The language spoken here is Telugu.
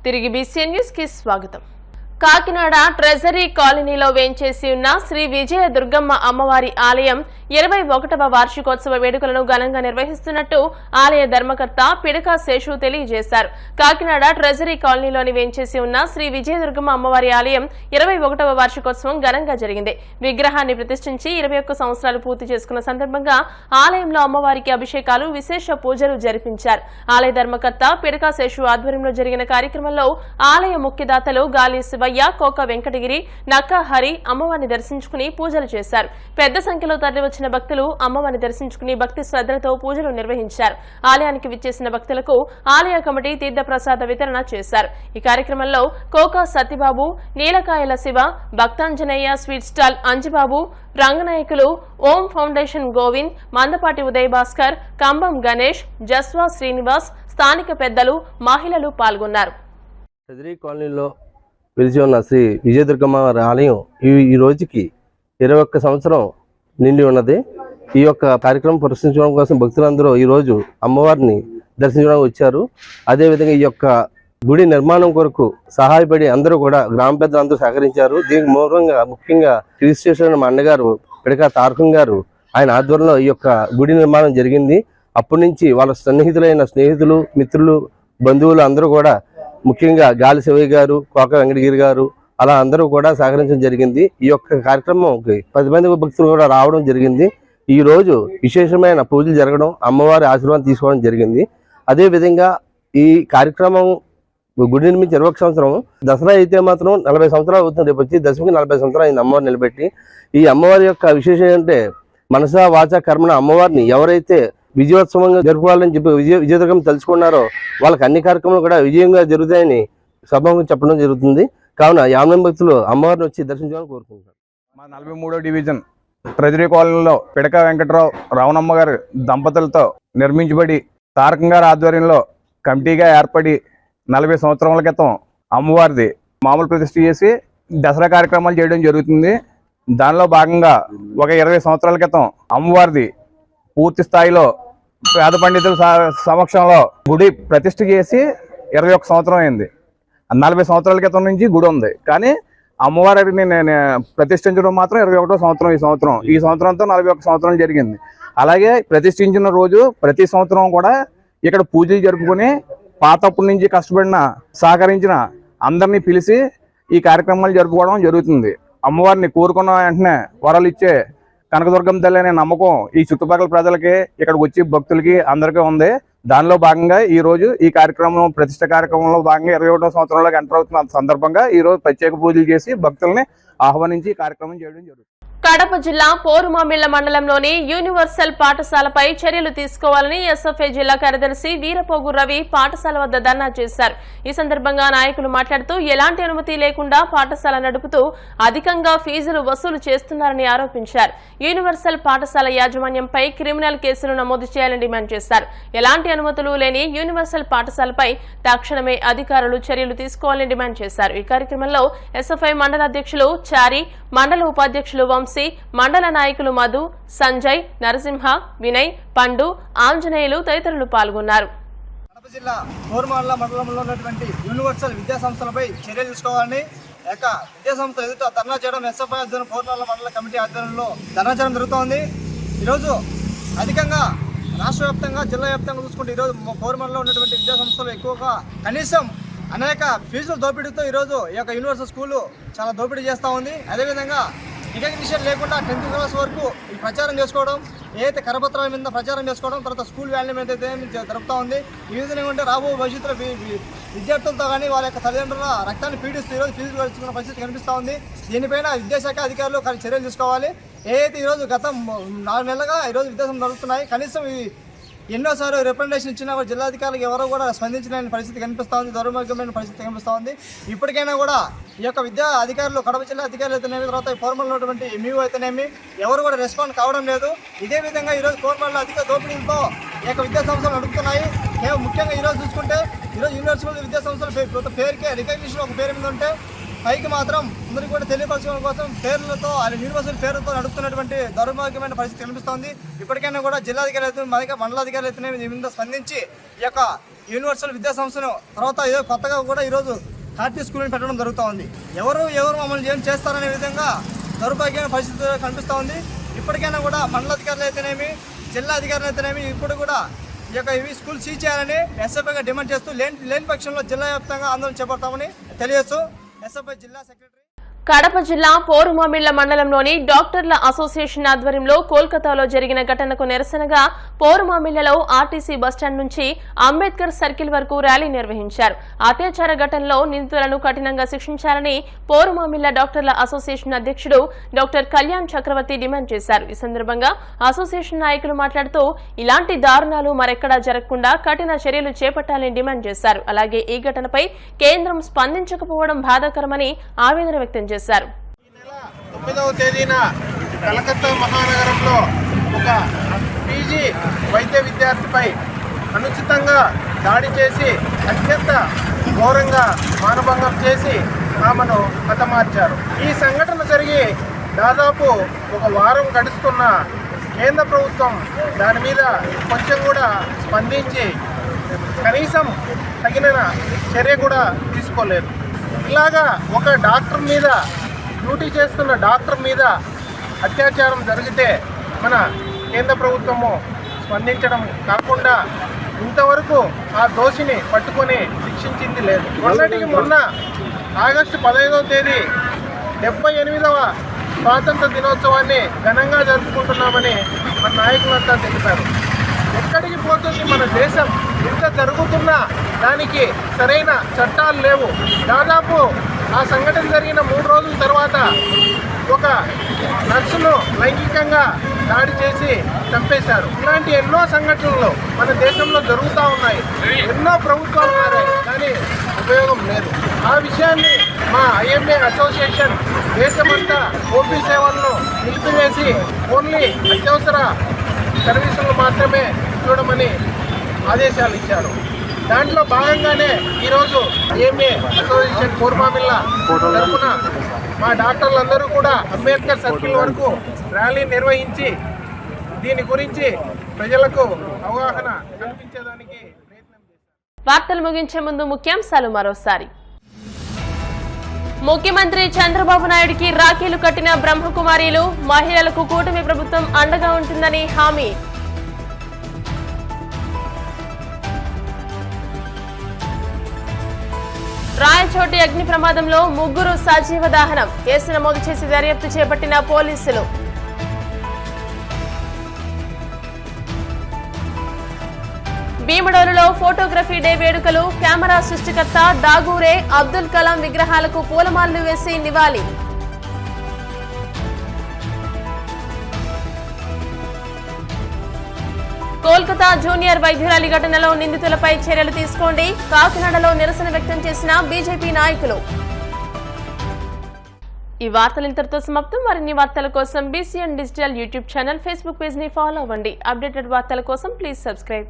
తిరిగి బీసీఎన్ న్యూస్ కి స్వాగతం. కాకినాడ ట్రెజరీ కాలనీలో వేంచేసి ఉన్న శ్రీ విజయ దుర్గమ్మ అమ్మవారి ఆలయం 21వ వార్షికోత్సవ వేడుకలను ఘనంగా నిర్వహిస్తున్నట్టు ఆలయ ధర్మకర్త పిడక శేషు తెలియజేశారు. కాకినాడ ట్రెజరీ కాలనీలోని వేంచేసి ఉన్న శ్రీ విజయ దుర్గమ్మ అమ్మవారి ఆలయం 21వ వార్షికోత్సవం ఘనంగా జరిగింది. విగ్రహాన్ని ప్రతిష్ఠించి 21 సంవత్సరాలు పూర్తి చేసుకున్న సందర్భంగా ఆలయంలో అమ్మవారికి అభిషేకాలు, విశేష పూజలు జరిపించారు. ఆలయ ధర్మకర్త పిడక శేషు ఆధ్వర్యంలో జరిగిన కార్యక్రమంలో ఆలయ ముఖ్యదాతలు గాలి శివయ్య, కోక వెంకటగిరి, నక్కా హరి అమ్మవారిని దర్శించుకుని పూజలు చేశారు. పెద్ద సంఖ్యలో తరలివచ్చిన భక్తులు అమ్మవారిని దర్శించుకుని భక్తి శ్రద్ధలతో పూజలు నిర్వహించారు. ఆలయానికి విచ్చేసిన భక్తులకు ఆలయ కమిటీ తీర్థ ప్రసాద వితరణ చేశారు. ఈ కార్యక్రమంలో కోక సత్యబాబు, నీలకాయల శివ, భక్తాంజనేయ స్వీట్ స్టాల్ అంజిబాబు, రంగనాయకులు, ఓం ఫౌండేషన్ గోవింద్, మందపాటి ఉదయ్ భాస్కర్, కంబం గణేష్, జస్వా శ్రీనివాస్, స్థానిక పెద్దలు, మహిళలు పాల్గొన్నారు. ట్రెజరీ కాలనీలో వెలిసి ఉన్న శ్రీ విజయదుర్గమ్మ ఆలయం ఈ రోజుకి 21 సంవత్సరం నిండి ఉన్నది. ఈ యొక్క కార్యక్రమం ప్రదర్శించడం కోసం భక్తులందరూ ఈ రోజు అమ్మవారిని దర్శించడానికి వచ్చారు. అదేవిధంగా ఈ యొక్క గుడి నిర్మాణం కొరకు సహాయపడి అందరూ కూడా గ్రామ పెద్దలందరూ సహకరించారు. దీనికి ముఖ్యంగా రిజిస్ట్రేషన్ మా అన్నగారు పిడక తారకం గారు ఆయన ఆధ్వర్యంలో ఈ యొక్క గుడి నిర్మాణం జరిగింది. అప్పటి నుంచి వాళ్ళ స్నేహితులు, మిత్రులు, బంధువులు అందరూ కూడా ముఖ్యంగా గాలి శివయ్య గారు, కోక వెంకటగిరి గారు అలా అందరూ కూడా సహకరించడం జరిగింది. ఈ యొక్క కార్యక్రమంకి 10 మంది భక్తులు కూడా రావడం జరిగింది. ఈ రోజు విశేషమైన పూజలు జరగడం, అమ్మవారి ఆశీర్వాదం తీసుకోవడం జరిగింది. అదే విధంగా ఈ కార్యక్రమం గుడి నిర్మించి 21 సంవత్సరం, దసరా అయితే మాత్రం 40 సంవత్సరాలు అవుతుంది. రేపు వచ్చి దశమికి 40 సంవత్సరాలు అయింది అమ్మవారిని నిలబెట్టి. ఈ అమ్మవారి యొక్క విశేషం ఏంటంటే మనసా వాచా కర్మణ అమ్మవారిని ఎవరైతే విజయోత్సవంగా జరుపుకోవాలని చెప్పి విజయదుర్గమ్మ తలుచుకున్నారో వాళ్ళకి అన్ని కార్యక్రమాలు కూడా విజయంగా జరుగుతాయని సభకు చెప్పడం జరుగుతుంది. కావున 50 భక్తులు అమ్మవారిని వచ్చి దర్శించాలని కోరుకుంటున్నారు. మా 43వ డివిజన్ ట్రెజరీ కాలనీలో పిడక వెంకటరావు, రావణమ్మ గారి దంపతులతో నిర్మించబడి తారకం గారి ఆధ్వర్యంలో కమిటీగా ఏర్పడి 40 సంవత్సరాల క్రితం అమ్మవారిది మామూలు ప్రతిష్ఠ చేసి దసరా కార్యక్రమాలు చేయడం జరుగుతుంది. దానిలో భాగంగా ఒక 20 సంవత్సరాల క్రితం అమ్మవారిది పూర్తి స్థాయిలో పేద పండితుల సమక్షంలో గుడి ప్రతిష్ఠ చేసి 21 సంవత్సరం అయింది. 40 సంవత్సరాల క్రితం నుంచి గుడి ఉంది, కానీ అమ్మవారిని నేను ప్రతిష్ఠించడం మాత్రం 21వ సంవత్సరం. ఈ సంవత్సరంతో 41 సంవత్సరం జరిగింది. అలాగే ప్రతిష్ఠించిన రోజు ప్రతి సంవత్సరం కూడా ఇక్కడ పూజలు జరుపుకొని పాతప్పటి నుంచి కష్టపడిన సహకరించిన అందరినీ పిలిచి ఈ కార్యక్రమాలు జరుపుకోవడం జరుగుతుంది. అమ్మవారిని కోరుకున్న వెంటనే వరాలు ఇచ్చే కనకదుర్గమ్మ తల్లి అనే నమ్మకం ఈ చుట్టుపక్కల ప్రజలకి, ఇక్కడికి వచ్చి భక్తులకి అందరికీ ఉంది. దానిలో భాగంగా ఈ రోజు ఈ కార్యక్రమం ప్రతిష్ట కార్యక్రమంలో భాగంగా 21వ సంవత్సరంలోకి ఎంటర్ అవుతున్న సందర్భంగా ఈ రోజు ప్రత్యేక పూజలు చేసి భక్తుల్ని ఆహ్వానించి ఈ కార్యక్రమం చేయడం జరుగుతుంది. కడప జిల్లా పోరుమామిళ్ల మండలంలోని యూనివర్సల్ పాఠశాలపై చర్యలు తీసుకోవాలని ఎస్ఎఫ్ఐ జిల్లా కార్యదర్శి వీరపోగు రవి పాఠశాల వద్ద ధర్నా చేశారు. ఈ సందర్భంగా నాయకులు మాట్లాడుతూ ఎలాంటి అనుమతి లేకుండా పాఠశాల నడుపుతూ అధికంగా ఫీజులు వసూలు చేస్తున్నారని ఆరోపించారు. యూనివర్సల్ పాఠశాల యాజమాన్యంపై క్రిమినల్ కేసులు నమోదు చేయాలని డిమాండ్ చేశారు. ఎలాంటి అనుమతులు లేని యూనివర్సల్ పాఠశాలపై తక్షణమే అధికారులు చర్యలు తీసుకోవాలని డిమాండ్ చేశారు. ఈ కార్యక్రమంలో ఎస్ఎఫ్ఐ మండల అధ్యక్షులు చారి, మండల ఉపాధ్యక్షులు వంశీ, మండల నాయకులు మధు, సంజయ్, నరసింహ, వినయ్, పండు, ఆంజనేయులు తదితరులు పాల్గొన్నారు. కడప జిల్లా పోరుమామిళ్ల మండలంలో ఉన్నటువంటి యూనివర్సల్ విద్యా సంస్థలపై చర్యలు తీసుకోవాలని విద్యా సంస్థ ఎదుట ధర్నా చేయడం ఎస్ఎఫ్ఐ ఆధ్వర్యంలో పోరుమామిళ్ల మండల కమిటీ ఆధ్వర్యంలో ధర్నా చేయడం జరుగుతోంది. ఈరోజు అధికంగా రాష్ట్ర వ్యాప్తంగా, జిల్లా వ్యాప్తంగా చూసుకుంటే ఈరోజు పోరుమామిళ్లలో ఉన్నటువంటి విద్యా సంస్థలు ఎక్కువగా కనీసం అనేక ఫీజుల దోపిడీతో ఈరోజు ఈ యొక్క యూనివర్సల్ స్కూలు చాలా దోపిడీ చేస్తూ ఉంది. అదేవిధంగా రికగ్నిషన్ లేకుండా 10th క్లాస్ వరకు ఈ ప్రచారం చేసుకోవడం, ఏదైతే కరపత్రాల మీద ప్రచారం చేసుకోవడం, తర్వాత స్కూల్ వ్యాన్ల మీద అయితే జరుపుతూ ఉంది. ఈ విధంగా ఏమంటే రాబో భవిష్యత్తులో విద్యార్థులతో కానీ వాళ్ళ యొక్క తల్లిదండ్రుల రక్తాన్ని పీడిస్తూ ఈరోజు ఫీజులు గడుచుకున్న పరిస్థితి కనిపిస్తూ ఉంది. దీనిపైన విద్యాశాఖ అధికారులు చర్యలు తీసుకోవాలి. ఏదైతే ఈరోజు గత 4 నెలలుగా ఈరోజు విద్యాసంస్థలు నడుపుతున్నాయి, కనీసం ఎన్నోసార్లు రిప్రజెంటేషన్ ఇచ్చినా కూడా జిల్లాధికారులకు ఎవరో కూడా స్పందించిన పరిస్థితి కనిపిస్తూ ఉంది, దౌర్భాగ్యమైన పరిస్థితి కనిపిస్తూ ఉంది. ఇప్పటికైనా కూడా ఈ యొక్క విద్యా అధికారులు, కడప జిల్లా అధికారులు అయితేనేమి, తర్వాత పోరుమామిళ్లలో ఉన్నటువంటి ఎంఈఓ అయితేనేమి ఎవరు కూడా రెస్పాండ్ కావడం లేదు. ఇదే విధంగా ఈరోజు పోరుమామిళ్లలో అధిక దోపిడీలతో ఈ యొక్క విద్యా సంస్థలు నడుపుతున్నాయి. ముఖ్యంగా ఈరోజు చూసుకుంటే ఈరోజు యూనివర్సిటీ విద్యా సంస్థల పేరుకే రికగ్నిషన్ ఒక పేరు మీద ఉంటే పైకి మాత్రం అందరికీ కూడా తెలియపరచడం కోసం పేర్లతో యూనివర్సిటీ పేరుతో నడుపుతున్నటువంటి దౌర్భాగ్యమైన పరిస్థితి కనిపిస్తోంది. ఇప్పటికైనా కూడా జిల్లాధికారి అయితే మండలాధికారులు అయితేనే దీని మీద స్పందించి ఈ యొక్క యూనివర్సల్ విద్యా సంస్థను తర్వాత ఏదో కొత్తగా కూడా ఈరోజు కార్టీ స్కూల్ని పెట్టడం జరుగుతూ ఉంది. ఎవరు మమ్మల్ని ఏం చేస్తారనే విధంగా దౌర్భాగ్యమైన పరిస్థితి కనిపిస్తూ ఉంది. ఇప్పటికైనా కూడా మండలాధికారులు అయితేనేమి జిల్లా అధికారులు అయితేనేమి ఇప్పుడు కూడా ఈ యొక్క ఇవి స్కూల్ సీజ్ చేయాలని ఎస్ఎఫ్ఐగా డిమాండ్ చేస్తూ లేని పక్షంలో జిల్లా వ్యాప్తంగా ఆందోళన చేపడతామని తెలియజేస్తూ ఎస్ఎఫ్ఐ జిల్లా సెక్రటరీ. కడప జిల్లా పోరుమామిళ్ల మండలంలోని డాక్టర్ల అసోసియేషన్ ఆధ్వర్యంలో కోల్కతాలో జరిగిన ఘటనకు నిరసనగా పోరుమామిళ్లలో ఆర్టీసీ బస్టాండ్ నుంచి అంబేద్కర్ సర్కిల్ వరకు ర్యాలీ నిర్వహించారు. అత్యాచార ఘటనలో నిందితులను కఠినంగా శిక్షించాలని పోరుమామిళ్ల డాక్టర్ల అసోసియేషన్ అధ్యక్షుడు డాక్టర్ కళ్యాణ్ చక్రవర్తి డిమాండ్ చేశారు. ఈ సందర్భంగా అసోసియేషన్ నాయకులు మాట్లాడుతూ ఇలాంటి దారుణాలు మరెక్కడా జరగకుండా కఠిన చర్యలు చేపట్టాలని డిమాండ్ చేశారు. అలాగే ఈ ఘటనపై కేంద్రం స్పందించకపోవడం బాధాకరమని ఆవేదన వ్యక్తం చేశారు. ఈ నెల 9వ తేదీన కలకత్తా మహానగరంలో ఒక పీజీ వైద్య విద్యార్థిపై అనుచితంగా దాడి చేసి అత్యంత ఘోరంగా మానభంగం చేసి ఆమెను హతమార్చారు. ఈ సంఘటన జరిగి దాదాపు ఒక వారం గడుస్తున్న కేంద్ర ప్రభుత్వం దాని మీద కొంచెం కూడా స్పందించి కనీసం తగిన చర్య కూడా తీసుకోలేదు. ఇలాగా ఒక డాక్టర్ మీద డ్యూటీ చేస్తున్న డాక్టర్ మీద అత్యాచారం జరిగితే మన కేంద్ర ప్రభుత్వము స్పందించడం కాకుండా ఇంతవరకు ఆ దోషిని పట్టుకొని శిక్షించింది లేదు. మొన్నటికి మొన్న ఆగస్టు 15వ తేదీ 78వ స్వాతంత్ర దినోత్సవాన్ని ఘనంగా జరుపుకుంటున్నామని మన నాయకులంతా తెలిపారు. ఎక్కడికి పోతుంది మన దేశం? ఇంత జరుగుతున్నా దానికి సరైన చట్టాలు లేవు. దాదాపు ఆ సంఘటన జరిగిన 3 రోజుల తర్వాత ఒక నర్సును లైంగికంగా దాడి చేసి చంపేశారు. ఇలాంటి ఎన్నో సంఘటనలు మన దేశంలో జరుగుతూ ఉన్నాయి. ఎన్నో ప్రభుత్వాలు మారాయి, కానీ ఉపయోగం లేదు. ఆ విషయాన్ని మా ఐఎంఏ అసోసియేషన్ దేశమంతా ఓపీ సేవలను నిలిపివేసి ఓన్లీ అత్యవసర సర్వీసులు మాత్రమే చూడమని ఆదేశాలు ఇచ్చారు. దాంట్లో భాగంగానే ఈరోజు ఐఎంఏ అసోసియేషన్ పోరుమామిళ్ల తరఫున మా డాక్టర్లందరూ కూడా అంబేద్కర్ సర్కిల్ వరకు ర్యాలీ నిర్వహించి దీని గురించి ప్రజలకు అవగాహన కల్పించేదానికి ప్రయత్నం చేశారు. వార్తలు ముగించే ముందు ముఖ్యాంశాలు మరోసారి. ముఖ్యమంత్రి చంద్రబాబు నాయుడికి రాఖీలు కట్టిన బ్రహ్మకుమారీలు, మహిళలకు కూటమి ప్రభుత్వం అండగా ఉంటుందని హామీ. రాయచోటి అగ్ని ప్రమాదంలో 3 సజీవ దహనం, కేసు నమోదు చేసి దర్యాప్తు చేపట్టిన పోలీసులు. భీమడోలులో ఫోటోగ్రఫీ డే వేడుకలు, కెమెరా సృష్టికర్త డాగూరే అబ్దుల్ కలాం విగ్రహాలకు పూలమాలలు వేసి నివాళి. కోల్కతా జూనియర్ వైద్యురాలి ఘటనలో నిందితులపై చర్యలు తీసుకోండి, కాకినాడలో నిరసన వ్యక్తం చేసిన బీజేపీ నాయకులు. ఈ వార్తలు ఇంతటితో సమాప్తం. మరిన్ని వార్తల కోసం BCN digital YouTube channel, Facebook page ని ఫాలో అవ్వండి. అప్డేటెడ్ వార్తల కోసం ప్లీజ్ సబ్స్క్రైబ్.